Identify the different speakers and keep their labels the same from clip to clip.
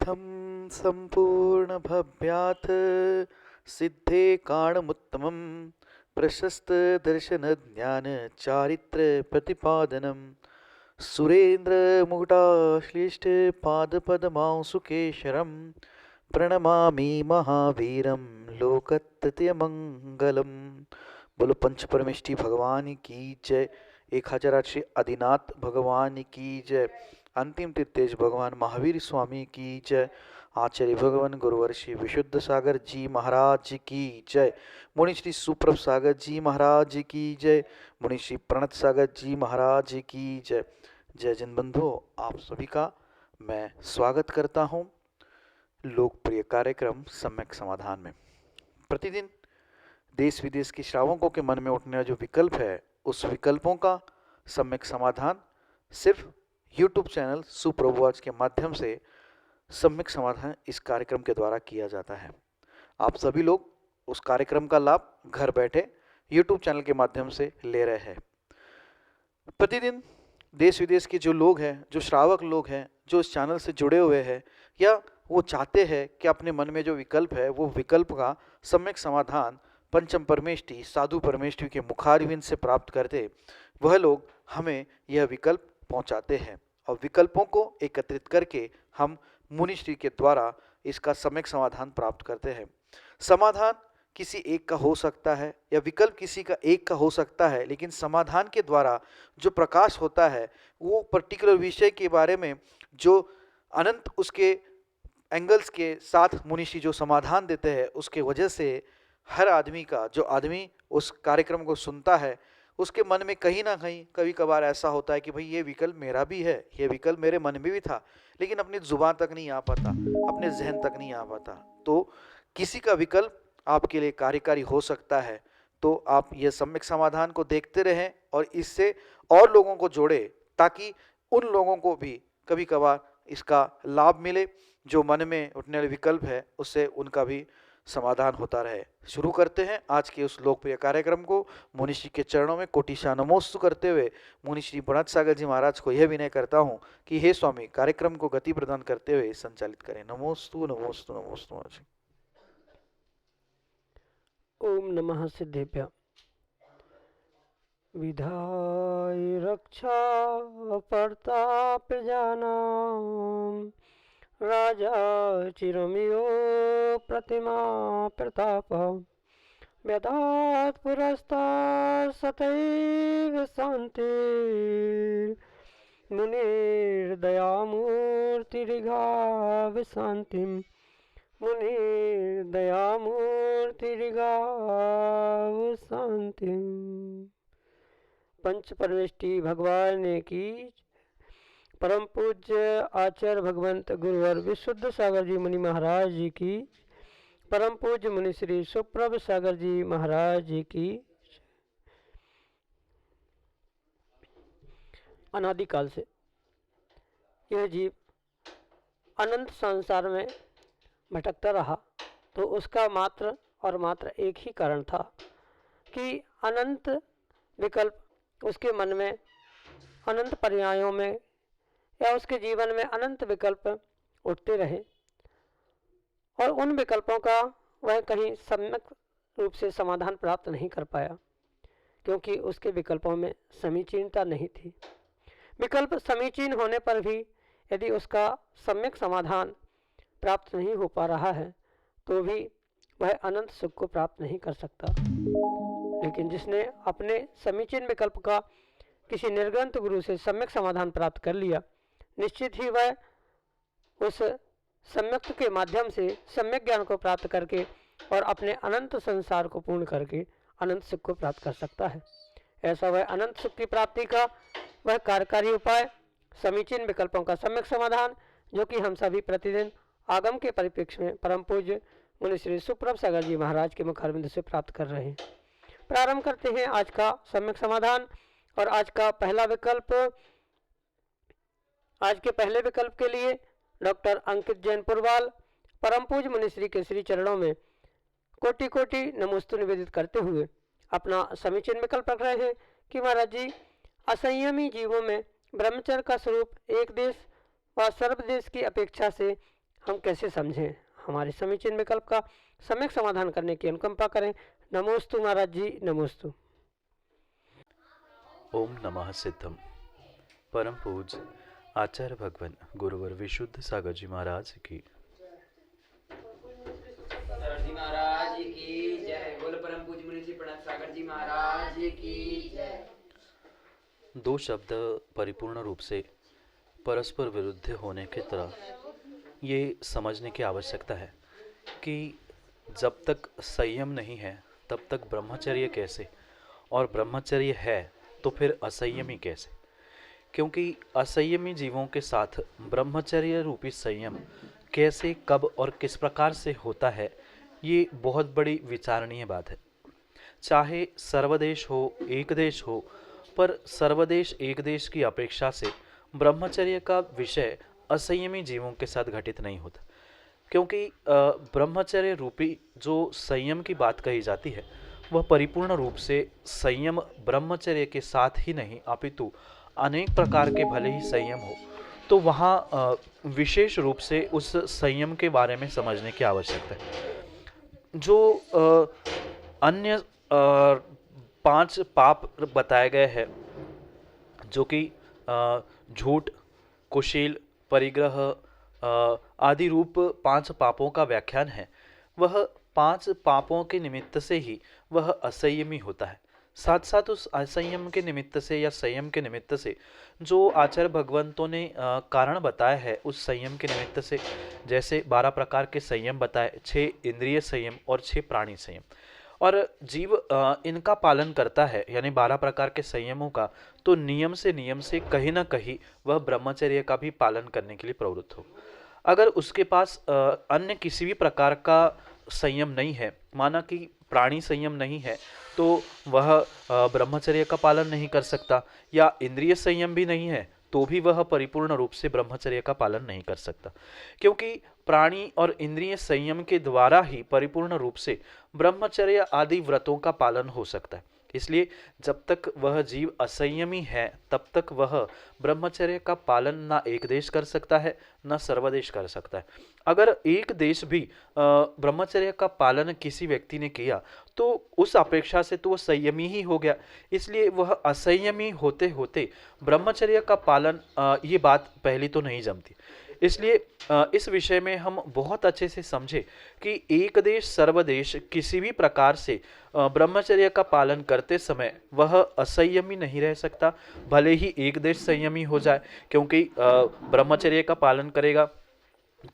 Speaker 1: इत्थं सम्पूर्णभव्यात् सिद्धे कारणमुत्तमं प्रशस्तदर्शनज्ञानचारित्रप्रतिपादनं सुरेन्द्रमुकुटाश्लिष्टपादपद्मांसुकेशरं प्रणमामि महावीरं लोकत्रयमङ्गलम्। बोलो पंच परमेष्ठी भगवान की जय। 1008 श्री आदिनाथ भगवान की जय। अंतिम तीर्थेज भगवान महावीर स्वामी की जय। आचार्य भगवान गुरुवर्षि विशुद्ध सागर जी महाराज की जय। मुनि श्री सुप्रभ सागर जी महाराज की जय। मुनि श्री प्रणत सागर जी महाराज की जय। जय जन बंधुओं, आप सभी का मैं स्वागत करता हूं लोकप्रिय कार्यक्रम सम्यक समाधान में। प्रतिदिन देश विदेश के श्रावकों के मन में उठने वाला जो विकल्प है, उस विकल्पों का सम्यक समाधान सिर्फ YouTube चैनल सुप्रभुवाच के माध्यम से सम्यक समाधान इस कार्यक्रम के द्वारा किया जाता है। आप सभी लोग उस कार्यक्रम का लाभ घर बैठे YouTube चैनल के माध्यम से ले रहे हैं। प्रतिदिन देश विदेश के जो लोग हैं, जो श्रावक लोग हैं, जो इस चैनल से जुड़े हुए हैं या वो चाहते हैं कि अपने मन में जो विकल्प है वो विकल्प का सम्यक समाधान पंचम परमेष्ठी साधु परमेष्ठी के मुखारविंद से प्राप्त करते, वह लोग हमें यह विकल्प पहुंचाते हैं और विकल्पों को एकत्रित करके हम मुनिश्री के द्वारा इसका सम्यक समाधान प्राप्त करते हैं। समाधान किसी एक का हो सकता है या विकल्प किसी का एक का हो सकता है, लेकिन समाधान के द्वारा जो प्रकाश होता है वो पर्टिकुलर विषय के बारे में जो अनंत उसके एंगल्स के साथ मुनिश्री जो समाधान देते हैं, उसके वजह से हर आदमी का, जो आदमी उस कार्यक्रम को सुनता है, उसके मन में कहीं ना कहीं कभी कभार ऐसा होता है कि भाई ये विकल्प मेरा भी है, ये विकल्प मेरे मन में भी था, लेकिन अपनी जुबान तक नहीं आ पाता, अपने जहन तक नहीं आ पाता। तो किसी का विकल्प आपके लिए कार्यकारी हो सकता है। तो आप ये सम्यक समाधान को देखते रहें और इससे और लोगों को जोड़े, ताकि उन लोगों को भी कभी कभार इसका लाभ मिले। जो मन में उठने वाले विकल्प है उससे उनका भी समाधान होता रहे। शुरू करते हैं आज के उस लोकप्रिय कार्यक्रम को। मुनिश्री के चरणों में कोटिशा नमोस्तु करते हुए मुनिश्री प्रणत सागर जी महाराज को यह विनय करता हूँ कि हे स्वामी, कार्यक्रम को गति प्रदान करते हुए संचालित करें। नमोस्तु नमोस्तु नमोस्तु महाराज।
Speaker 2: ओम नमः सिद्धेभ्य। विधाय रक्षा प्रताप प्रजानां राजा चिरमियो प्रतिमा प्रताप व्यदात् पुरस्तात् सतैव शान्ति मुनिर्दयामूर्तिरिघाव शान्तिं मुनिर्दयामूर्तिरिघाव शान्तिं। पंच परमेष्ठी भगवान की परम पूज्य आचार्य भगवंत गुरुवर विशुद्ध सागर जी मुनि महाराज जी की, परम पूज्य मुनि श्री सुप्रभ सागर जी महाराज जी की। अनादिकाल से यह जीव अनंत संसार में भटकता रहा, तो उसका मात्र और मात्र एक ही कारण था कि अनंत विकल्प उसके मन में अनंत पर्यायों में या उसके जीवन में अनंत विकल्प उठते रहे और उन विकल्पों का वह कहीं सम्यक रूप से समाधान प्राप्त नहीं कर पाया, क्योंकि उसके विकल्पों में समीचीनता नहीं थी। विकल्प समीचीन होने पर भी यदि उसका सम्यक समाधान प्राप्त नहीं हो पा रहा है तो भी वह अनंत सुख को प्राप्त नहीं कर सकता। लेकिन जिसने अपने समीचीन विकल्प का किसी निर्ग्रंथ गुरु से सम्यक समाधान प्राप्त कर लिया, निश्चित ही वह उस सम्यक के माध्यम से सम्यक ज्ञान को प्राप्त करके और अपने अनंत संसार को पूर्ण करके अनंत सुख को प्राप्त कर सकता है। ऐसा वह अनंत सुख की प्राप्ति का वह कार्यकारी उपाय समीचीन विकल्पों का सम्यक समाधान, जो कि हम सभी प्रतिदिन आगम के परिप्रेक्ष्य में परम पूज्य मुनि श्री सुप्रभ सागर जी महाराज के मुखारविंद से प्राप्त कर रहे हैं। प्रारंभ करते हैं आज का सम्यक समाधान। और आज का पहला विकल्प, आज के पहले विकल्प के लिए डॉक्टर अंकित जैन पुरवाल परम पूज्य मुनिश्री के श्री चरणों में कोटि कोटि नमोस्तु निवेदित करते हुए अपना समीचीन विकल्प रख रहे हैं कि महाराज जी, असंयमी जीवों में ब्रह्मचर्य का स्वरूप एक देश व सर्वदेश की अपेक्षा से हम कैसे समझें? हमारे समीचीन विकल्प का सम्यक समाधान करने की अनुकंपा करें। नमोस्तु महाराज जी, नमोस्तु।
Speaker 1: ओम नमः सिद्धम। परम पूज्य आचार्य भगवान गुरुवर विशुद्ध सागर जी महाराज की
Speaker 3: सागर जी महाराज की जय। बोल परम पूज्य मुनि श्री प्रणत सागर जी महाराज की जय।
Speaker 1: दो शब्द परिपूर्ण रूप से परस्पर विरुद्ध होने की तरह ये समझने की आवश्यकता है कि जब तक संयम नहीं है तब तक ब्रह्मचर्य कैसे, और ब्रह्मचर्य है तो फिर असंयमी कैसे। क्योंकि असंयमी जीवों के साथ ब्रह्मचर्य रूपी संयम कैसे, कब और किस प्रकार से होता है, ये बहुत बड़ी विचारणीय बात है। चाहे सर्वदेश हो, एक देश हो, पर सर्वदेश एक देश की अपेक्षा से ब्रह्मचर्य का विषय असंयमी जीवों के साथ घटित नहीं होता। क्योंकि ब्रह्मचर्य रूपी जो संयम की बात कही जाती है वह परिपूर्ण रूप से संयम ब्रह्मचर्य के साथ ही नहीं अपितु अनेक प्रकार के भले ही संयम हो, तो वहाँ विशेष रूप से उस संयम के बारे में समझने की आवश्यकता है। जो अन्य 5 पाप बताए गए हैं, जो कि झूठ, कुशील, परिग्रह आदि रूप 5 पापों का व्याख्यान है, वह 5 पापों के निमित्त से ही वह असंयमी होता है। साथ साथ उस असंयम के निमित्त से या संयम के निमित्त से जो आचार्य भगवंतों ने कारण बताया है उस संयम के निमित्त से, जैसे 12 प्रकार के संयम बताए, 6 इंद्रिय संयम और 6 प्राणी संयम, और जीव इनका पालन करता है, यानी 12 प्रकार के संयमों का, तो नियम से कहीं ना कहीं वह ब्रह्मचर्य का भी पालन करने के लिए प्रवृत्त हो। अगर उसके पास अन्य किसी भी प्रकार का संयम नहीं है, माना कि प्राणी संयम नहीं है, तो वह ब्रह्मचर्य का पालन नहीं कर सकता, या इंद्रिय संयम भी नहीं है तो भी वह परिपूर्ण रूप से ब्रह्मचर्य का पालन नहीं कर सकता। क्योंकि प्राणी और इंद्रिय संयम के द्वारा ही परिपूर्ण रूप से ब्रह्मचर्य आदि व्रतों का पालन हो सकता है। इसलिए जब तक वह जीव असंयमी है तब तक वह ब्रह्मचर्य का पालन ना एक देश कर सकता है ना सर्वदेश कर सकता है। अगर एक देश भी ब्रह्मचर्य का पालन किसी व्यक्ति ने किया तो उस अपेक्षा से तो वह संयमी ही हो गया। इसलिए वह असंयमी होते होते ब्रह्मचर्य का पालन, ये बात पहली तो नहीं जमती। इसलिए इस विषय में हम बहुत अच्छे से समझे कि एक देश सर्वदेश किसी भी प्रकार से ब्रह्मचर्य का पालन करते समय वह असंयमी नहीं रह सकता, भले ही एक देश संयमी हो जाए। क्योंकि ब्रह्मचर्य का पालन करेगा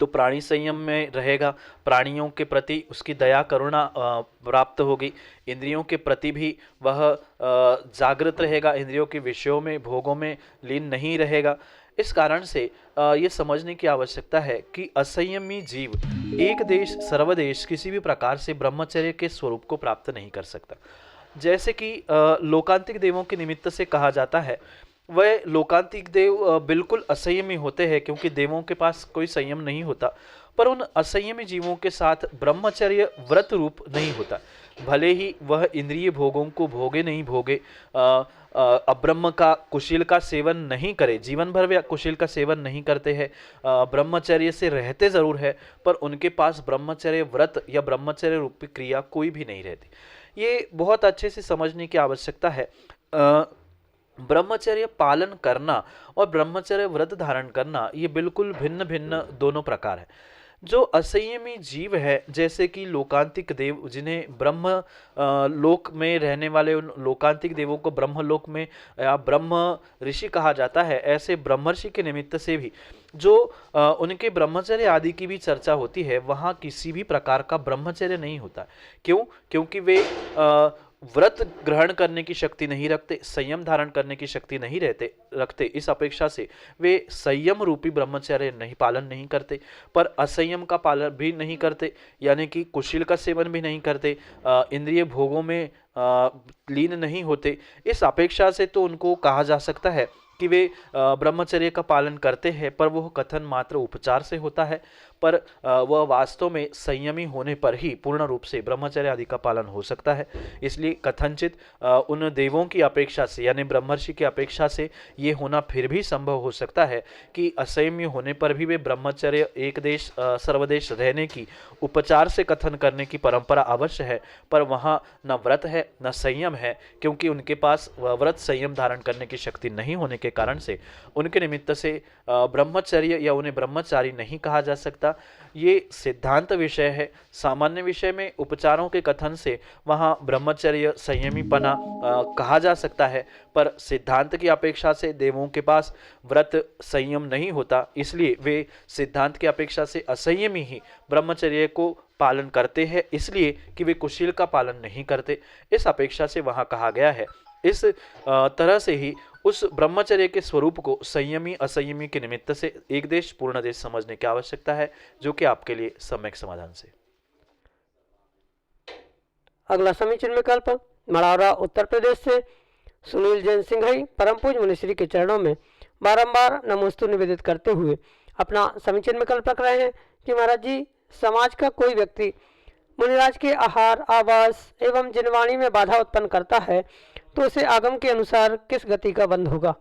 Speaker 1: तो प्राणी संयम में रहेगा, प्राणियों के प्रति उसकी दया करुणा प्राप्त होगी, इंद्रियों के प्रति भी वह जागृत रहेगा, इंद्रियों के विषयों में भोगों में लीन नहीं रहेगा। इस कारण से ये समझने की आवश्यकता है कि असंयमी जीव एक देश सर्वदेश किसी भी प्रकार से ब्रह्मचर्य के स्वरूप को प्राप्त नहीं कर सकता। जैसे कि लोकांतिक देवों के निमित्त से कहा जाता है, वह लोकांतिक देव बिल्कुल असंयमी होते हैं क्योंकि देवों के पास कोई संयम नहीं होता, पर उन असंयमी जीवों के साथ ब्रह्मचर्य व्रत रूप नहीं होता। भले ही वह इंद्रिय भोगों को भोगे नहीं भोगे, अब्रह्म का कुशील का सेवन नहीं करे, जीवन भर वे कुशील का सेवन नहीं करते हैं, ब्रह्मचर्य से रहते जरूर है, पर उनके पास ब्रह्मचर्य व्रत या ब्रह्मचर्य रूपी क्रिया कोई भी नहीं रहती। ये बहुत अच्छे से समझने की आवश्यकता है। ब्रह्मचर्य पालन करना और ब्रह्मचर्य व्रत धारण करना ये बिल्कुल भिन्न भिन्न दोनों प्रकार है। जो असंयमी जीव है, जैसे कि लोकांतिक देव, जिन्हें ब्रह्म लोक में रहने वाले उन लोकांतिक देवों को ब्रह्मलोक में या ब्रह्म ऋषि कहा जाता है, ऐसे ब्रह्मर्षि के निमित्त से भी जो उनके ब्रह्मचर्य आदि की भी चर्चा होती है, वहाँ किसी भी प्रकार का ब्रह्मचर्य नहीं होता। क्यों? क्योंकि वे व्रत ग्रहण करने की शक्ति नहीं रखते, संयम धारण करने की शक्ति नहीं रखते। इस अपेक्षा से वे संयम रूपी ब्रह्मचर्य नहीं पालन नहीं करते, पर असंयम का पालन भी नहीं करते, यानी कि कुशील का सेवन भी नहीं करते, इंद्रिय भोगों में लीन नहीं होते। इस अपेक्षा से तो उनको कहा जा सकता है कि वे ब्रह्मचर्य का पालन करते हैं, पर वह कथन मात्र उपचार से होता है, पर वह वास्तव में संयमी होने पर ही पूर्ण रूप से ब्रह्मचर्य आदि का पालन हो सकता है। इसलिए कथनचित उन देवों की अपेक्षा से यानी ब्रह्मर्षि की अपेक्षा से ये होना फिर भी संभव हो सकता है कि असंयमी होने पर भी वे ब्रह्मचर्य एक देश सर्वदेश रहने की उपचार से कथन करने की परंपरा अवश्य है, पर वहाँ न व्रत है न संयम है, क्योंकि उनके पास व्रत संयम धारण करने की शक्ति नहीं होने के कारण से उनके निमित्त से ब्रह्मचर्य या उन्हें ब्रह्मचारी नहीं कहा जा सकता। ये सिद्धांत विषय है। सामान्य विषय में उपचारों के कथन से वहाँ ब्रह्मचर्य संयमीपना कहा जा सकता है, पर सिद्धांत की अपेक्षा से देवों के पास व्रत संयम नहीं होता, इसलिए वे सिद्धांत की अपेक्षा से असंयमी ही ब्रह्मचर्य को पालन करते हैं, इसलिए कि वे कुशील का पालन नहीं करते। इस अपेक्षा से वहाँ कहा गया है। इस तरह से ही उस ब्रह्मचर्य के स्वरूप को संयमी असंयमी के निमित्त से एक देश पूर्ण देश समझने की आवश्यकता है, जो कि आपके लिए सम्यक समाधान से।
Speaker 2: अगला समीचीन विकल्प मड़ौरा उत्तर प्रदेश से सुनील जैन सिंघई परम पूज मुनिश्री के चरणों में बारंबार नमोस्तु निवेदित करते हुए अपना समीचीन विकल्प रख रहे हैं कि महाराज जी, समाज का कोई व्यक्ति मुनिराज के आहार आवास एवं जिनवाणी में बाधा उत्पन्न करता है तो उसे आगम के अनुसार किस गति का बंध होगा।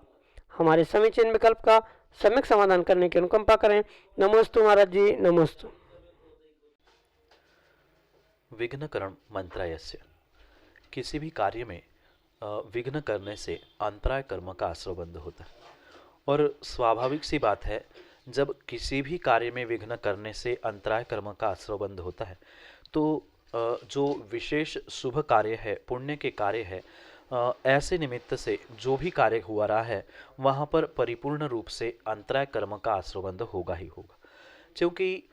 Speaker 2: हमारे समीचीन विकल्प का सम्यक समाधान करने की अनुकंपा करें। नमोस्तु महाराज जी, नमोस्तु।
Speaker 1: विघ्नकरण मंत्रायस्य। किसी भी कार्य में विघ्न करने से अंतराय कर्म का आश्रयबंध होता है, और स्वाभाविक सी बात है, जब किसी भी कार्य में विघ्न करने से अंतराय कर्म का आश्रयबंध होता है तो जो विशेष शुभ कार्य है, पुण्य के कार्य है, ऐसे निमित्त से जो भी कार्य हुआ रहा है वहाँ पर परिपूर्ण रूप से अंतराय कर्म का आश्रयबंध होगा ही होगा। क्योंकि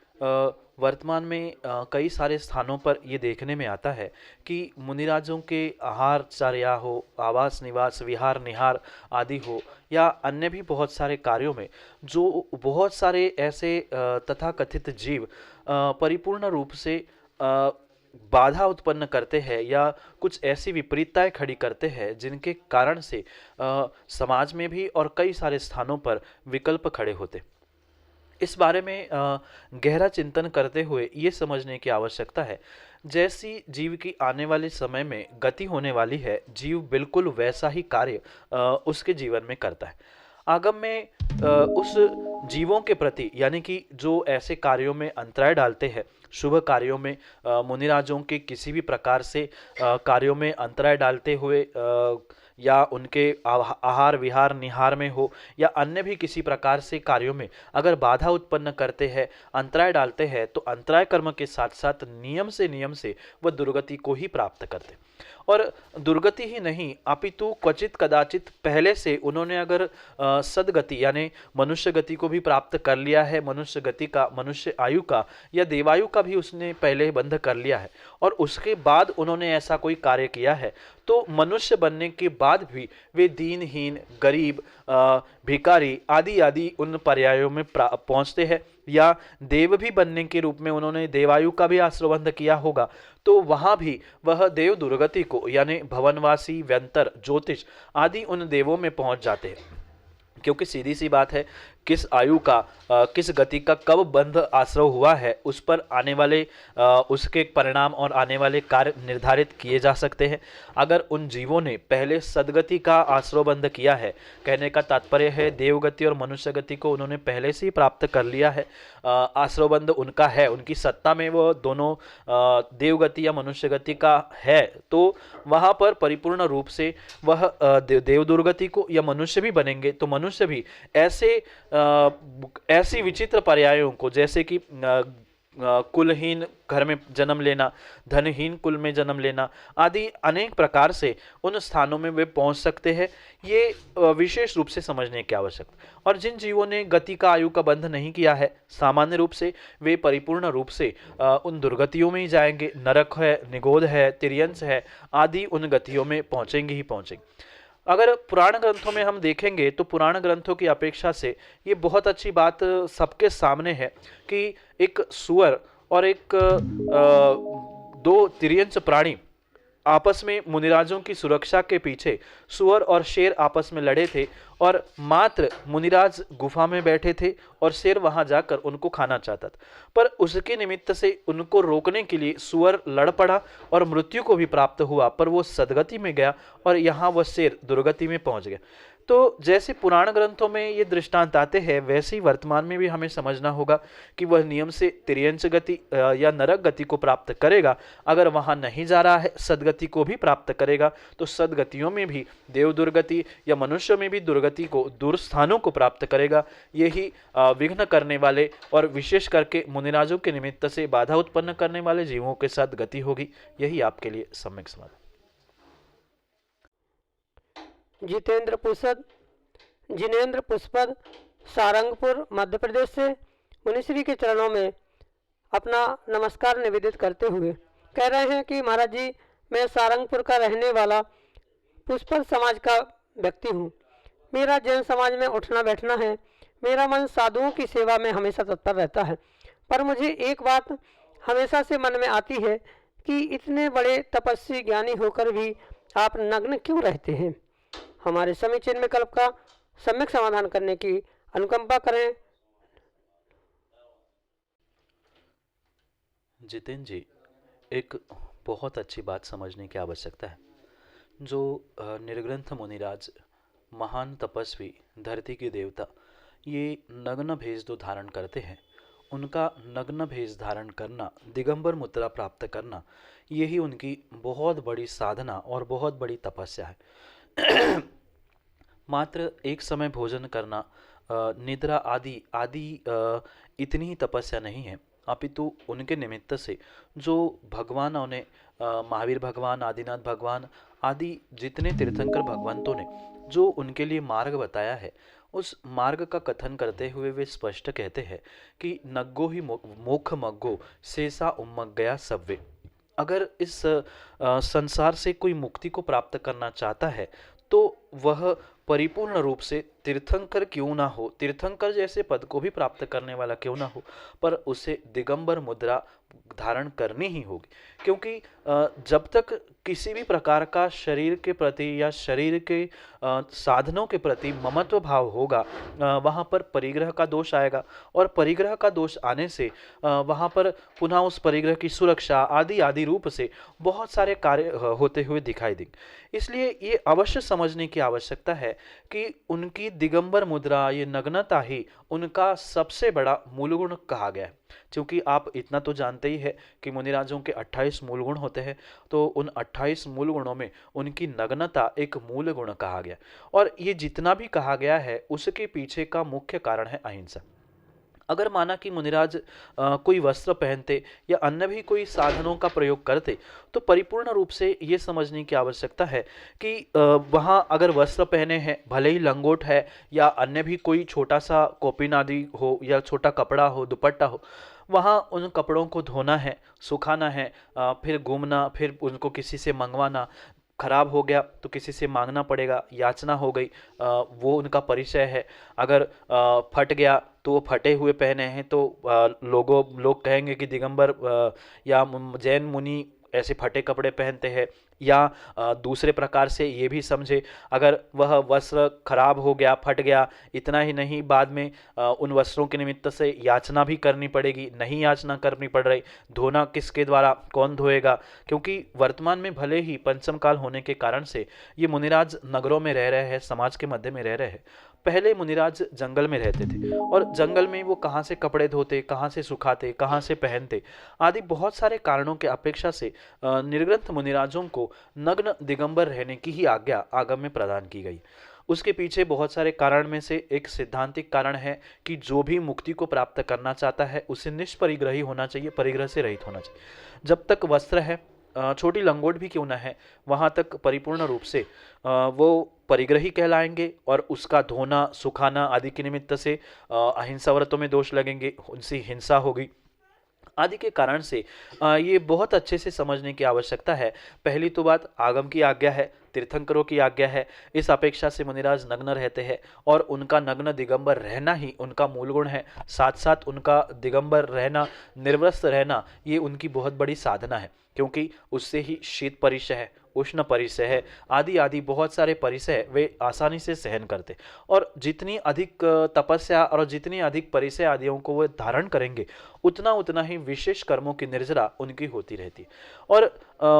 Speaker 1: वर्तमान में कई सारे स्थानों पर ये देखने में आता है कि मुनिराजों के आहार चर्या हो, आवास निवास विहार निहार आदि हो, या अन्य भी बहुत सारे कार्यों में जो बहुत सारे ऐसे तथाकथित जीव परिपूर्ण रूप से बाधा उत्पन्न करते हैं या कुछ ऐसी विपरीतताएं खड़ी करते हैं जिनके कारण से समाज में भी और कई सारे स्थानों पर विकल्प खड़े होते। इस बारे में गहरा चिंतन करते हुए ये समझने की आवश्यकता है, जैसी जीव की आने वाले समय में गति होने वाली है, जीव बिल्कुल वैसा ही कार्य उसके जीवन में करता है। आगम में उस जीवों के प्रति यानी कि जो ऐसे कार्यों में अंतराय डालते हैं, शुभ कार्यों में मुनिराजों के किसी भी प्रकार से कार्यों में अंतराय डालते हुए या उनके आहार विहार निहार में हो या अन्य भी किसी प्रकार से कार्यों में अगर बाधा उत्पन्न करते हैं, अंतराय डालते हैं, तो अंतराय कर्म के साथ साथ नियम से वह दुर्गति को ही प्राप्त करते। और दुर्गति ही नहीं अपितु क्वचित कदाचित पहले से उन्होंने अगर सदगति यानी मनुष्य गति को भी प्राप्त कर लिया है, मनुष्य गति का, मनुष्य आयु का या देवायु का भी उसने पहले बंध कर लिया है, और उसके बाद उन्होंने ऐसा कोई कार्य किया है, तो मनुष्य बनने के बाद भी वे दीनहीन, गरीब, भिखारी आदि आदि उन पर्यायों में पहुंचते हैं, या देव भी बनने के रूप में उन्होंने देवायु का भी आश्रयबंध किया होगा, तो वहां भी वह देव दुर्गति को यानी भवनवासी, व्यंतर, ज्योतिष आदि उन देवों में पहुंच जाते हैं। क्योंकि सीधी सी बात है, किस आयु का किस गति का कब बंध आश्रय हुआ है, उस पर आने वाले उसके परिणाम और आने वाले कार्य निर्धारित किए जा सकते हैं। अगर उन जीवों ने पहले सदगति का आश्रय बंध किया है, कहने का तात्पर्य है देवगति और मनुष्य गति को उन्होंने पहले से ही प्राप्त कर लिया है, आश्रय बंध उनका है, उनकी सत्ता में वो दोनों देवगति या मनुष्य गति का है, तो वहाँ पर परिपूर्ण रूप से वह देव दुर्गति को या मनुष्य भी बनेंगे, तो मनुष्य भी ऐसी विचित्र पर्यायों को, जैसे कि कुलहीन घर में जन्म लेना, धनहीन कुल में जन्म लेना आदि अनेक प्रकार से उन स्थानों में वे पहुंच सकते हैं। ये विशेष रूप से समझने की आवश्यकता। और जिन जीवों ने गति का आयु का बंध नहीं किया है, सामान्य रूप से वे परिपूर्ण रूप से उन दुर्गतियों में ही जाएंगे। नरक है, निगोध है, तिर्यंस है आदि उन गतियों में पहुंचेंगे ही पहुंचेंगे। अगर पुराण ग्रंथों में हम देखेंगे तो पुराण ग्रंथों की अपेक्षा से ये बहुत अच्छी बात सबके सामने है कि एक सुअर और एक दो तिर्यंस प्राणी आपस में मुनिराजों की सुरक्षा के पीछे सुअर और शेर आपस में लड़े थे, और मात्र मुनिराज गुफा में बैठे थे और शेर वहां जाकर उनको खाना चाहता था, पर उसके निमित्त से उनको रोकने के लिए सुअर लड़ पड़ा और मृत्यु को भी प्राप्त हुआ, पर वो सदगति में गया और यहाँ वह शेर दुर्गति में पहुंच गया। तो जैसे पुराण ग्रंथों में ये दृष्टांत आते हैं, वैसे ही वर्तमान में भी हमें समझना होगा कि वह नियम से तिर्यंच गति या नरक गति को प्राप्त करेगा। अगर वहां नहीं जा रहा है, सदगति को भी प्राप्त करेगा, तो सदगतियों में भी देव दुर्गति या मनुष्य में भी दुर्गति को, दूर स्थानों को प्राप्त करेगा। यही विघ्न करने वाले और विशेष करके मुनिराजों के निमित्त से बाधा उत्पन्न करने वाले जीवों के साथ गति होगी। यही आपके लिए सम्यक समाधान।
Speaker 2: जितेंद्र पुष्पद, जिनेंद्र पुष्पद, सारंगपुर मध्य प्रदेश से मुनिश्री के चरणों में अपना नमस्कार निवेदित करते हुए कह रहे हैं कि महाराज जी, मैं सारंगपुर का रहने वाला पुष्पद समाज का व्यक्ति हूँ। मेरा जैन समाज में उठना बैठना है। मेरा मन साधुओं की सेवा में हमेशा तत्पर रहता है, पर मुझे एक बात हमेशा से मन में आती है कि इतने बड़े तपस्वी ज्ञानी होकर भी आप नग्न क्यों रहते हैं। हमारे समीचीन में कल्प का सम्यक समाधान करने की अनुकंपा करें।
Speaker 1: जितेंद्र जी, एक बहुत अच्छी बात समझने की आवश्यकता है। जो निर्ग्रंथ मुनिराज, महान तपस्वी, धरती के देवता, ये नग्न भेष जो धारण करते हैं, उनका नग्न भेष धारण करना, दिगंबर मुद्रा प्राप्त करना, यही उनकी बहुत बड़ी साधना और बहुत बड़ी तपस्या है। मात्र एक समय भोजन करना, निद्रा आदि आदि इतनी ही तपस्या नहीं है, अपितु उनके निमित्त से जो भगवानों ने, महावीर भगवान, आदिनाथ भगवान आदि जितने तीर्थंकर भगवंतों ने जो उनके लिए मार्ग बताया है, उस मार्ग का कथन करते हुए वे स्पष्ट कहते हैं कि नग्गो ही मोक्ष मग्गो शेषा उम्मग्गया सव्वे। अगर इस संसार से कोई मुक्ति को प्राप्त करना चाहता है तो वह परिपूर्ण रूप से तीर्थंकर क्यों ना हो, तीर्थंकर जैसे पद को भी प्राप्त करने वाला क्यों ना हो, पर उसे दिगंबर मुद्रा धारण करनी ही होगी। क्योंकि जब तक किसी भी प्रकार का शरीर के प्रति या शरीर के साधनों के प्रति ममत्व भाव होगा, वहाँ पर परिग्रह का दोष आएगा, और परिग्रह का दोष आने से वहाँ पर पुनः उस परिग्रह की सुरक्षा आदि आदि रूप से बहुत सारे कार्य होते हुए दिखाई देंगे। इसलिए ये अवश्य समझने की आवश्यकता है कि उनकी दिगंबर मुद्रा, ये नग्नता ही उनका सबसे बड़ा मूल गुण कहा गया है। क्योंकि आप इतना तो जानते ही है कि मुनिराजों के 28 मूल गुण होते हैं, तो उन 28 मूल गुणों में उनकी नग्नता एक मूल गुण कहा गया, और ये जितना भी कहा गया है उसके पीछे का मुख्य कारण है अहिंसा। अगर माना कि मुनिराज कोई वस्त्र पहनते या अन्य भी कोई साधनों का प्रयोग करते, तो परिपूर्ण रूप से ये समझने की आवश्यकता है कि वहाँ अगर वस्त्र पहने हैं, भले ही लंगोट है या अन्य भी कोई छोटा सा कोपिन आदि हो या छोटा कपड़ा हो, दुपट्टा हो, वहाँ उन कपड़ों को धोना है, सुखाना है, फिर घूमना, फिर उनको किसी से मंगवाना, खराब हो गया तो किसी से मांगना पड़ेगा, याचना हो गई, वो उनका परिचय है। अगर फट गया तो वो फटे हुए पहने हैं तो लोग कहेंगे कि दिगंबर या जैन मुनि ऐसे फटे कपड़े पहनते हैं। या दूसरे प्रकार से ये भी समझे, अगर वह वस्त्र खराब हो गया, फट गया, इतना ही नहीं, बाद में उन वस्त्रों के निमित्त से याचना भी करनी पड़ेगी, नहीं याचना करनी पड़ रही, धोना किसके द्वारा, कौन धोएगा। क्योंकि वर्तमान में भले ही पंचम काल होने के कारण से ये मुनिराज नगरों में रह रहे हैं, समाज के मध्य में रह रहे हैं। पहले मुनिराज जंगल में रहते थे, और जंगल में वो कहाँ से कपड़े धोते, कहाँ से सुखाते, कहाँ से पहनते आदि बहुत सारे कारणों के अपेक्षा से निर्ग्रंथ मुनिराजों को नग्न दिगंबर रहने की ही आज्ञा आगम में प्रदान की गई। उसके पीछे बहुत सारे कारण में से एक सिद्धांतिक कारण है कि जो भी मुक्ति को प्राप्त करना चाहता है उसे निष्परिग्रही होना चाहिए, परिग्रह से रहित होना चाहिए। जब तक वस्त्र है, छोटी लंगोट भी क्यों ना है, वहाँ तक परिपूर्ण रूप से वो परिग्रही कहलाएंगे, और उसका धोना, सुखाना आदि के निमित्त से अहिंसा व्रतों में दोष लगेंगे, उनसे हिंसा होगी आदि के कारण से ये बहुत अच्छे से समझने की आवश्यकता है। पहली तो बात आगम की आज्ञा है, तीर्थंकरों की आज्ञा है, इस अपेक्षा से मुनिराज नग्न रहते हैं, और उनका नग्न दिगंबर रहना ही उनका मूल गुण है। साथ साथ उनका दिगंबर रहना, निर्वस्त्र रहना, ये उनकी बहुत बड़ी साधना है, क्योंकि उससे ही शीत परिचय है, उष्ण परिसह आदि आदि बहुत सारे परिसह वे आसानी से सहन करते, और जितनी अधिक तपस्या और जितनी अधिक परिसह आदियों को वे धारण करेंगे उतना उतना ही विशेष कर्मों की निर्जरा उनकी होती रहती। और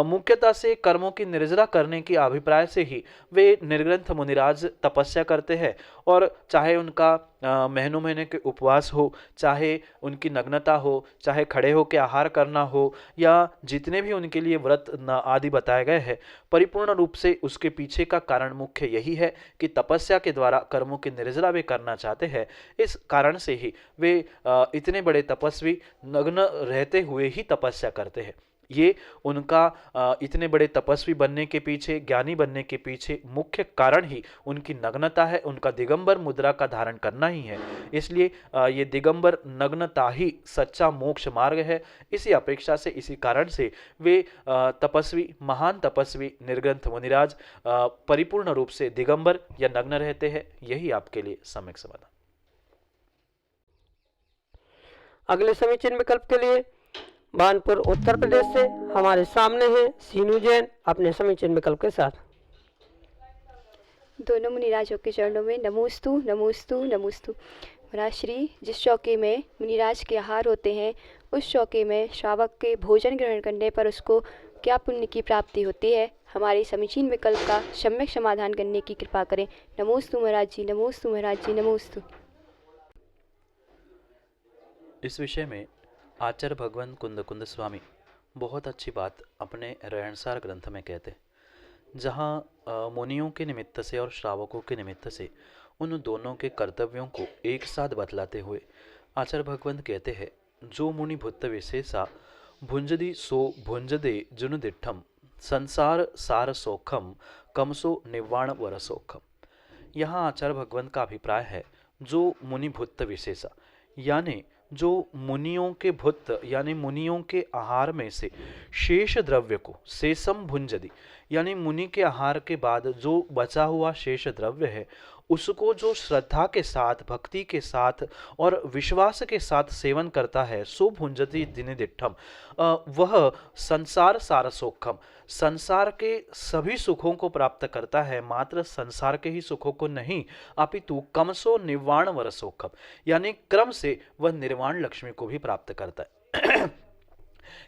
Speaker 1: मुख्यतः से कर्मों की निर्जरा करने की अभिप्राय से ही वे निर्ग्रंथ मुनिराज तपस्या करते हैं, और चाहे उनका महीनों महीने के उपवास हो, चाहे उनकी नग्नता हो, चाहे खड़े होकर आहार करना हो, या जितने भी उनके लिए व्रत आदि बताए गए हैं, परिपूर्ण रूप से उसके पीछे का कारण मुख्य यही है कि तपस्या के द्वारा कर्मों की निर्जरा वे करना चाहते हैं। इस कारण से ही वे इतने बड़े तपस्वी नग्न रहते हुए ही तपस्या करते हैं। ये उनका इतने बड़े तपस्वी बनने के पीछे, ज्ञानी बनने के पीछे मुख्य कारण ही उनकी नग्नता है, उनका दिगंबर मुद्रा का धारण करना ही है। इसलिए ये दिगंबर नग्नता ही सच्चा मोक्ष मार्ग है। इसी अपेक्षा से, इसी कारण से वे तपस्वी, महान तपस्वी निर्ग्रंथ मुनिराज परिपूर्ण रूप से दिगंबर या नग्न रहते हैं। यही आपके लिए सम्यक समाधान।
Speaker 2: अगले समीचीन विकल्प के लिए बानपुर उत्तर प्रदेश से हमारे सामने हैं सीनू जैन अपने समीचीन विकल्प के साथ।
Speaker 4: दोनों मुनिराजों के चरणों में नमोस्तु नमोस्तु नमोस्तु। महाराज श्री, जिस चौके में मुनिराज के आहार होते हैं उस चौके में श्रावक के भोजन ग्रहण करने पर उसको क्या पुण्य की प्राप्ति होती है? हमारे समीचीन विकल्प का सम्यक समाधान करने की कृपा करें। नमोस्तु महाराज जी, नमोस्तु महाराज जी, नमोस्तु।
Speaker 1: इस विषय में आचार्य भगवान कुंद स्वामी बहुत अच्छी बात अपने रहनसार ग्रंथ में कहते हैं, जहाँ मुनियों के निमित्त से और श्रावकों के निमित्त से उन दोनों के कर्तव्यों को एक साथ बतलाते हुए आचार्य भगवंत कहते हैं, जो मुनि भूत विशेषा भुंजदी सो भुंजदे जुन दिठम संसार सार सोखम कमसो निवाण वर सोखम। यहाँ आचार्य भगवंत का अभिप्राय है, जो मुनि भूत विशेषा यानी जो मुनियों के भुत यानी मुनियों के आहार में से शेष द्रव्य को शेषम भुंजदी यानी मुनि के आहार के बाद जो बचा हुआ शेष द्रव्य है उसको जो श्रद्धा के साथ, भक्ति के साथ और विश्वास के साथ सेवन करता है, सो भुंजति दिनिदिठम, वह संसार सारसोखम, संसार के सभी सुखों को प्राप्त करता है। मात्र संसार के ही सुखों को नहीं, अपितु कमसो निर्वाण वरसोखम यानी क्रम से वह निर्वाण लक्ष्मी को भी प्राप्त करता है।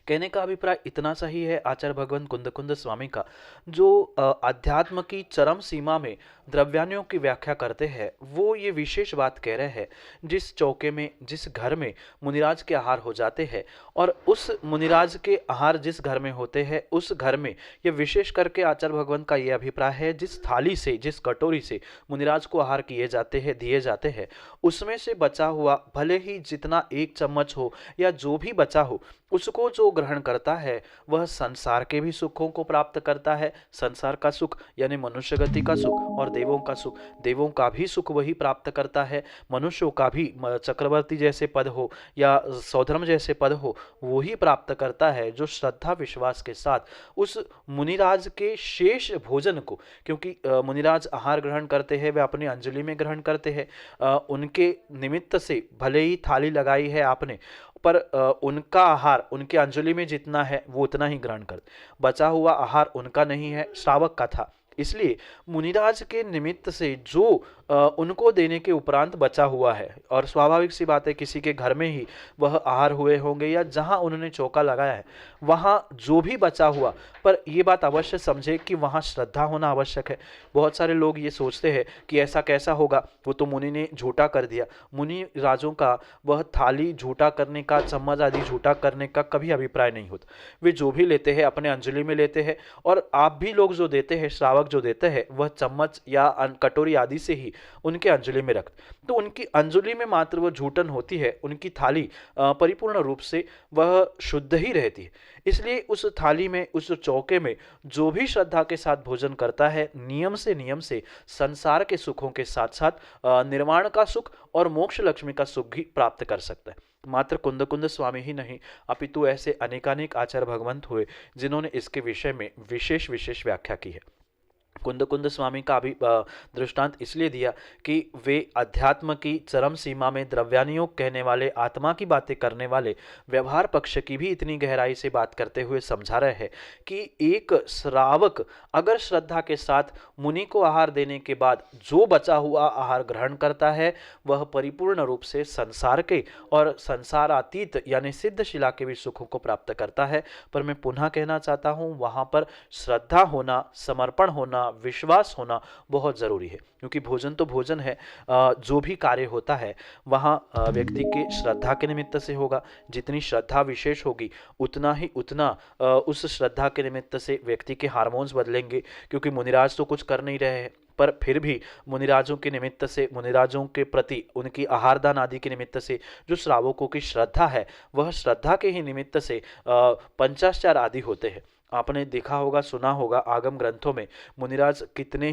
Speaker 1: कहने का अभिप्राय इतना सही है आचार्य भगवान कुंद स्वामी का, जो अध्यात्म की चरम सीमा में द्रव्यानियों की व्याख्या करते हैं, वो ये विशेष बात कह रहे हैं, जिस चौके में, जिस घर में मुनिराज के आहार हो जाते हैं और उस मुनिराज के आहार जिस घर में होते हैं उस घर में, ये विशेष करके आचार्य भगवान का ये अभिप्राय है, जिस थाली से, जिस कटोरी से मुनिराज को आहार किए जाते हैं, दिए जाते हैं, उसमें से बचा हुआ भले ही जितना एक चम्मच हो या जो भी बचा हो, उसको जो ग्रहण करता है वह संसार के भी सुखों को प्राप्त करता है। संसार का सुख यानी मनुष्य गति का सुख और देवों का सुख, देवों का भी सुख वही प्राप्त करता है। मनुष्यों का भी चक्रवर्ती जैसे पद हो या सौधर्म जैसे पद हो, वो ही प्राप्त करता है जो श्रद्धा विश्वास के साथ उस मुनिराज के शेष भोजन को, क्योंकि मुनिराज आहार ग्रहण करते हैं, वे अपनी अंजलि में ग्रहण करते हैं, उनके निमित्त से भले ही थाली लगाई है आपने, पर उनका आहार उनके अंजलि में जितना है वो उतना ही ग्रहण कर, बचा हुआ आहार उनका नहीं है, श्रावक का था। इसलिए मुनिराज के निमित्त से जो उनको देने के उपरांत बचा हुआ है, और स्वाभाविक सी बात है किसी के घर में ही वह आहार हुए होंगे या जहां उन्होंने चौका लगाया है वहां जो भी बचा हुआ, पर यह बात अवश्य समझे कि वहां श्रद्धा होना आवश्यक है। बहुत सारे लोग ये सोचते हैं कि ऐसा कैसा होगा, वो तो मुनि ने झूठा कर दिया। मुनि राजों का वह थाली झूठा करने का, चम्मच आदि झूठा करने का कभी अभिप्राय नहीं होता। वे जो भी लेते हैं अपने अंजलि में लेते हैं, और आप भी लोग जो देते हैं, श्रावक जो देते हैं, वह चम्मच या कटोरी आदि से ही उनके अंजलि में रखते, तो उनकी अंजलि में मात्र वह झूठन होती है, उनकी थाली परिपूर्ण रूप से वह शुद्ध ही रहती है। इसलिए उस थाली में, उस चौके में जो भी श्रद्धा के साथ भोजन करता है, नियम से संसार के सुखों के साथ साथ निर्वाण का सुख और मोक्ष लक्ष्मी का सुख भी प्राप्त कर सकता है। मात्र कुंद स्वामी ही नहीं, अपितु ऐसे अनेकानेक आचार्य भगवंत हुए जिन्होंने इसके विषय में विशेष व्याख्या की है। कुंद स्वामी का अभी दृष्टांत इसलिए दिया कि वे अध्यात्म की चरम सीमा में द्रव्यानुयोग कहने वाले, आत्मा की बातें करने वाले व्यवहार पक्ष की भी इतनी गहराई से बात करते हुए समझा रहे हैं कि एक श्रावक अगर श्रद्धा के साथ मुनि को आहार देने के बाद जो बचा हुआ आहार ग्रहण करता है वह परिपूर्ण रूप से संसार के और संसारातीत यानी सिद्ध शिला के भी सुखों को प्राप्त करता है। पर मैं पुनः कहना चाहता हूँ, वहाँ पर श्रद्धा होना, समर्पण होना, विश्वास होना बहुत जरूरी है, क्योंकि भोजन तो भोजन है। जो भी कार्य होता है वहाँ व्यक्ति के श्रद्धा के निमित्त से होगा। जितनी श्रद्धा विशेष होगी उतना उस श्रद्धा के निमित्त से व्यक्ति के हार्मोन्स बदलेंगे, क्योंकि मुनिराज तो कुछ कर नहीं रहे हैं, पर फिर भी मुनिराजों के निमित्त से, मुनिराजों के प्रति उनकी आहारदान आदि के निमित्त से जो श्रावकों की श्रद्धा है, वह श्रद्धा के ही निमित्त से पंचाचार आदि होते हैं। आपने देखा होगा, सुना होगा, आगम ग्रंथों में मुनिराज कितने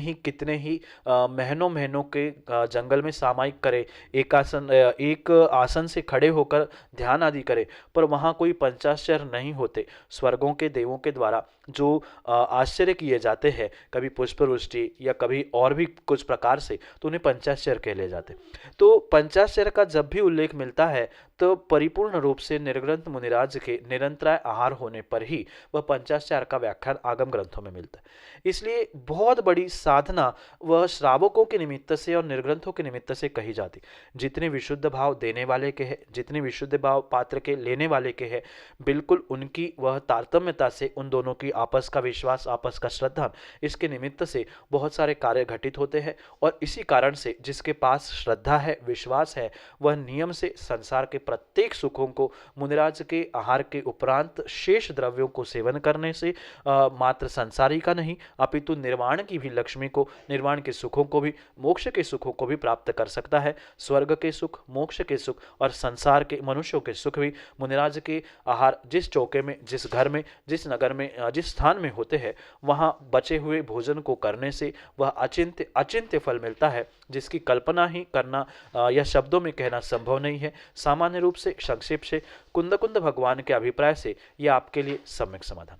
Speaker 1: ही महीनों के जंगल में सामायिक करे, एक आसन से खड़े होकर ध्यान आदि करे, पर वहाँ कोई पंचाश्चर्य नहीं होते। स्वर्गों के देवों के द्वारा जो आश्चर्य किए जाते हैं, कभी पुष्पवृष्टि या कभी और भी कुछ प्रकार से, तो उन्हें पंचाश्चर्य कहले जाते। तो पंचाश्चर्य का जब भी उल्लेख मिलता है तो परिपूर्ण रूप से निर्ग्रंथ मुनिराज के निरंतराय आहार होने पर ही वह पंचाश्चर्य का व्याख्यान आगम ग्रंथों में मिलता है। इसलिए बहुत बड़ी साधना वह श्रावकों के निमित्त से और निर्ग्रंथों के निमित्त से कही जाती। जितने विशुद्ध भाव देने वाले के हैं, जितने विशुद्ध भाव पात्र के लेने वाले के हैं, बिल्कुल उनकी वह तारतम्यता से उन दोनों की आपस का विश्वास, आपस का श्रद्धा, इसके निमित्त से बहुत सारे कार्य घटित होते हैं। और इसी कारण से जिसके पास श्रद्धा है, विश्वास है, वह नियम से संसार के प्रत्येक सुखों को मुनिराज के आहार के उपरांत शेष द्रव्यों को सेवन करने से मात्र संसारी का नहीं अपितु निर्वाण की भी लक्ष्मी को, निर्वाण के सुखों को भी, मोक्ष के सुखों को भी प्राप्त कर सकता है। स्वर्ग के सुख, मोक्ष के सुख और संसार के मनुष्यों के सुख भी मुनिराज के आहार जिस चौके में, जिस घर में, जिस नगर में, जिस स्थान में होते हैं, वहां बचे हुए भोजन को करने से वह अचिंत्य फल मिलता है, जिसकी कल्पना ही करना या शब्दों में कहना संभव नहीं है। सामान्य रूप से, संक्षेप से, कुंद भगवान के अभिप्राय से यह आपके लिए सम्यक समाधान।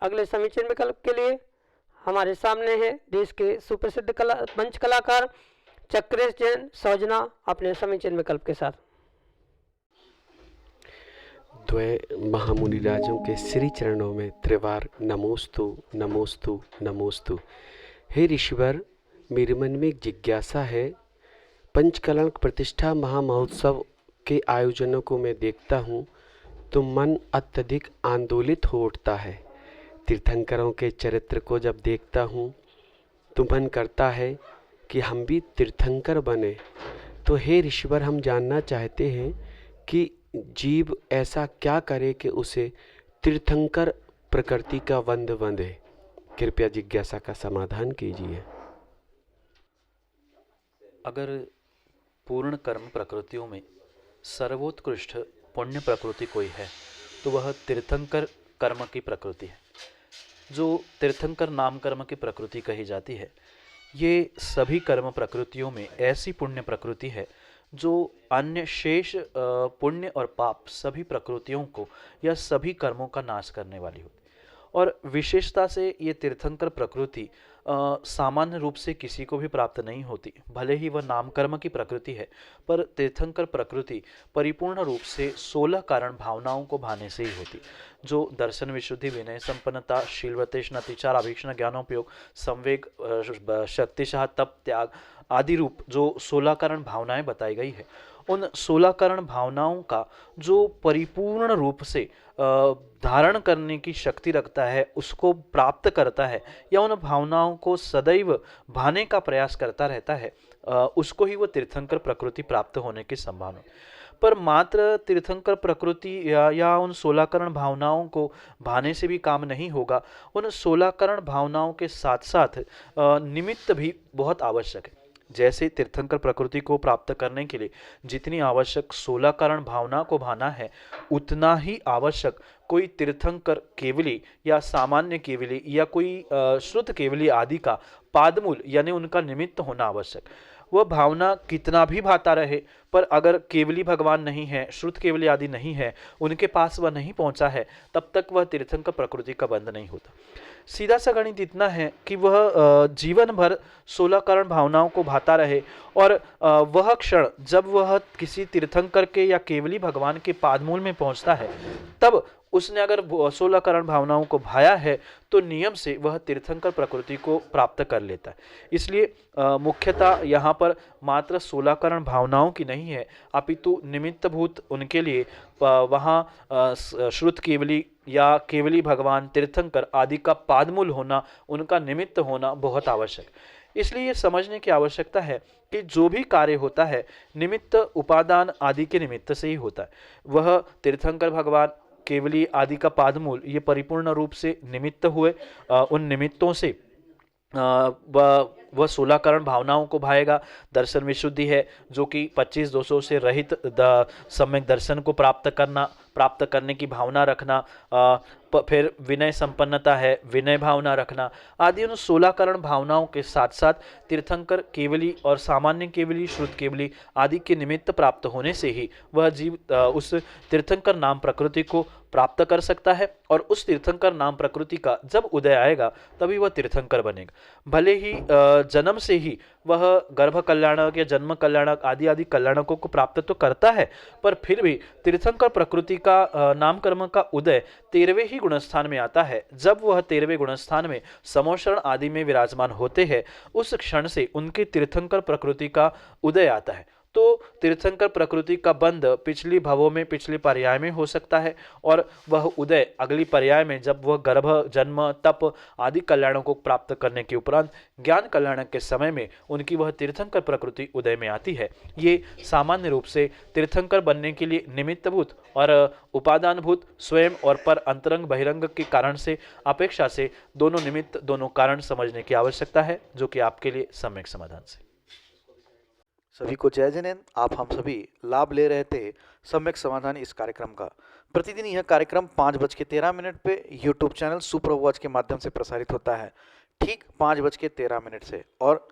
Speaker 2: अगले समीचीन विकल्प के लिए हमारे सामने है देश के सुप्रसिद्ध मंच कलाकार चक्रेश जैन सौजना अपने समीचीन विकल्प के साथ।
Speaker 5: द्वय महामुनि राजों के श्री चरणों में त्रिवार नमोस्तु नमोस्तु नमोस्तु। हे ऋषिवर, मेरे मन में एक जिज्ञासा है। पंचकलंक प्रतिष्ठा महामहोत्सव के आयोजनों को मैं देखता हूँ तो मन अत्यधिक आंदोलित हो उठता है। तीर्थंकरों के चरित्र को जब देखता हूँ तो मन करता है कि हम भी तीर्थंकर बने। तो हे ऋषिवर, हम जानना चाहते हैं कि जीव ऐसा क्या करे कि उसे तीर्थंकर प्रकृति का वंद बंधे। कृपया जिज्ञासा का समाधान कीजिए।
Speaker 1: अगर पूर्ण कर्म प्रकृतियों में सर्वोत्कृष्ट पुण्य प्रकृति कोई है तो वह तीर्थंकर कर्म की प्रकृति है। जो तीर्थंकर नाम कर्म की प्रकृति कही जाती है, ये सभी कर्म प्रकृतियों में ऐसी पुण्य प्रकृति है जो अन्य शेष पुण्य और पाप सभी प्रकृतियों को या सभी कर्मों का नाश करने वाली होती। और विशेषता से ये तीर्थंकर प्रकृति सामान्य रूप से किसी को भी प्राप्त नहीं होती। भले ही वह नाम कर्म की प्रकृति है, पर तीर्थंकर प्रकृति परिपूर्ण रूप से 16 कारण भावनाओं को भाने से ही होती, जो दर्शन, विशुद्धि, विनय, संपन्नता, शीलवतेश, नतिचार, अभीक्षण, ज्ञानोपयोग, संवेग, शक्तिशाह, तप, त्याग आदि रूप जो 16 कारण भावनाएं बताई गई है, उन 16 कारण भावनाओं का जो परिपूर्ण रूप से धारण करने की शक्ति रखता है, उसको प्राप्त करता है या उन भावनाओं को सदैव भाने का प्रयास करता रहता है, उसको ही वो तीर्थंकर प्रकृति प्राप्त होने की संभावना। पर मात्र तीर्थंकर प्रकृति या उन 16 करण भावनाओं को भाने से भी काम नहीं होगा। उन 16 करण भावनाओं के साथ साथ निमित्त भी बहुत आवश्यक है। जैसे तीर्थंकर प्रकृति को प्राप्त करने के लिए जितनी आवश्यक 16 कारण भावना को भाना है, उतना ही आवश्यक कोई तीर्थंकर केवली या सामान्य केवली या कोई शुद्ध केवली आदि का पादमूल यानी उनका निमित्त होना आवश्यक। वह भावना कितना भी भाता रहे, पर अगर केवली भगवान नहीं है, श्रुत केवली आदि नहीं है, उनके पास वह नहीं पहुंचा है, तब तक वह तीर्थंकर प्रकृति का बंध नहीं होता। सीधा सा गणित इतना है कि वह जीवन भर 16 कारण भावनाओं को भाता रहे, और वह क्षण जब वह किसी तीर्थंकर के या केवली भगवान के पादमूल में पहुंचता है, तब उसने अगर 16 कारण भावनाओं को भाया है तो नियम से वह तीर्थंकर प्रकृति को प्राप्त कर लेता है। इसलिए मुख्यतः यहाँ पर मात्र 16 कारण भावनाओं की नहीं है, अपितु निमित्तभूत उनके लिए वहाँ श्रुत केवली या केवली भगवान तीर्थंकर आदि का पादमूल होना, उनका निमित्त होना बहुत आवश्यक। इसलिए ये समझने की आवश्यकता है कि जो भी कार्य होता है निमित्त उपादान आदि के निमित्त से ही होता है। वह तीर्थंकर भगवान, केवली आदि का पादमूल, ये परिपूर्ण रूप से निमित्त हुए। उन निमित्तों से वह 16 कारण भावनाओं को भाएगा। दर्शन विशुद्धि है, जो कि 25 दोषों से रहित सम्यक दर्शन को प्राप्त करने की भावना रखना, फिर विनय संपन्नता है, विनय भावना रखना आदि। उन 16 कारण भावनाओं के साथ साथ तीर्थंकर केवली और सामान्य केवली, श्रुत केवली आदि के निमित्त प्राप्त होने से ही वह जीव उस तीर्थंकर नाम प्रकृति को प्राप्त कर सकता है, और उस तीर्थंकर नाम प्रकृति का जब उदय आएगा तभी वह तीर्थंकर बनेगा। भले ही जन्म से ही वह गर्भ कल्याणक या जन्म कल्याणक आदि कल्याणकों को प्राप्त तो करता है, पर फिर भी तीर्थंकर प्रकृति का नाम कर्म का उदय 13वें ही गुणस्थान में आता है। जब वह 13वें गुणस्थान में समोषण आदि में विराजमान होते हैं, उस क्षण से उनके तीर्थंकर प्रकृति का उदय आता है। तो तीर्थंकर प्रकृति का बंध पिछली भवों में, पिछले पर्याय में हो सकता है, और वह उदय अगली पर्याय में जब वह गर्भ, जन्म, तप आदि कल्याणों को प्राप्त करने के उपरांत ज्ञान कल्याण के समय में उनकी वह तीर्थंकर प्रकृति उदय में आती है। ये सामान्य रूप से तीर्थंकर बनने के लिए निमित्तभूत और उपादानभूत स्वयं और पर अंतरंग बहिरंग के कारण से अपेक्षा से दोनों निमित्त, दोनों कारण समझने की आवश्यकता है, जो कि आपके लिए सम्यक समाधान से।
Speaker 6: सभी को जय जिनेंद्र। आप हम सभी लाभ ले रहे थे सम्यक समाधान इस कार्यक्रम का। प्रतिदिन यह कार्यक्रम 5:13 पे यूट्यूब चैनल सुपर वॉच के माध्यम से प्रसारित होता है, ठीक 5:13 से। और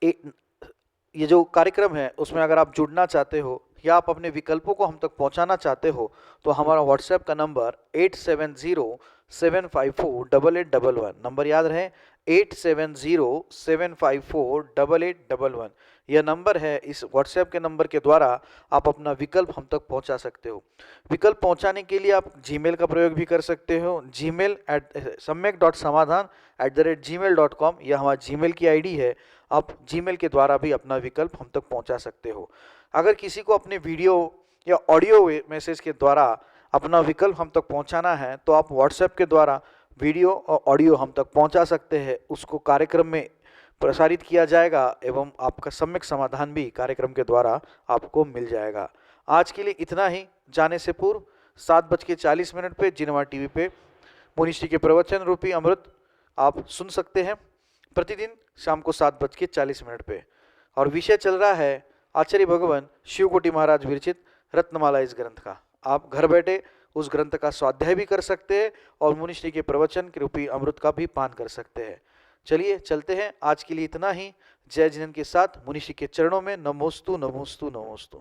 Speaker 6: ये जो कार्यक्रम है उसमें अगर आप जुड़ना चाहते हो या आप अपने विकल्पों को हम तक पहुंचाना चाहते हो तो हमारा व्हाट्सएप का नंबर 8707548811, नंबर याद रहे 8707548811, यह नंबर है। इस व्हाट्सएप के नंबर के द्वारा आप अपना विकल्प हम तक पहुंचा सकते हो। विकल्प पहुंचाने के लिए आप जीमेल का प्रयोग भी कर सकते हो, जीमेल samyak.samadhan@gmail.com, यह हमारा जीमेल की आईडी है। आप जीमेल के द्वारा भी अपना विकल्प हम तक पहुंचा सकते हो। अगर किसी को अपने वीडियो या ऑडियो मैसेज के द्वारा अपना विकल्प हम तक पहुंचाना है तो आप व्हाट्सएप के द्वारा वीडियो और ऑडियो हम तक पहुंचा सकते हैं। उसको कार्यक्रम में प्रसारित किया जाएगा एवं आपका सम्यक समाधान भी कार्यक्रम के द्वारा आपको मिल जाएगा। आज के लिए इतना ही। जाने से पूर्व 7:40 पे जिनवा टीवी पे मुनिश्री के प्रवचन रूपी अमृत आप सुन सकते हैं प्रतिदिन शाम को 7:40 पे। और विषय चल रहा है आचार्य भगवान शिवकोटि महाराज विरचित रत्नमाला इस ग्रंथ का। आप घर बैठे उस ग्रंथ का स्वाध्याय भी कर सकते हैं और मुनिश्री के प्रवचन के रूपी अमृत का भी पान कर सकते हैं। चलिए चलते हैं। आज के लिए इतना ही। जय जिनेंद्र के साथ मुनिश्री के चरणों में नमोस्तु नमोस्तु नमोस्तु।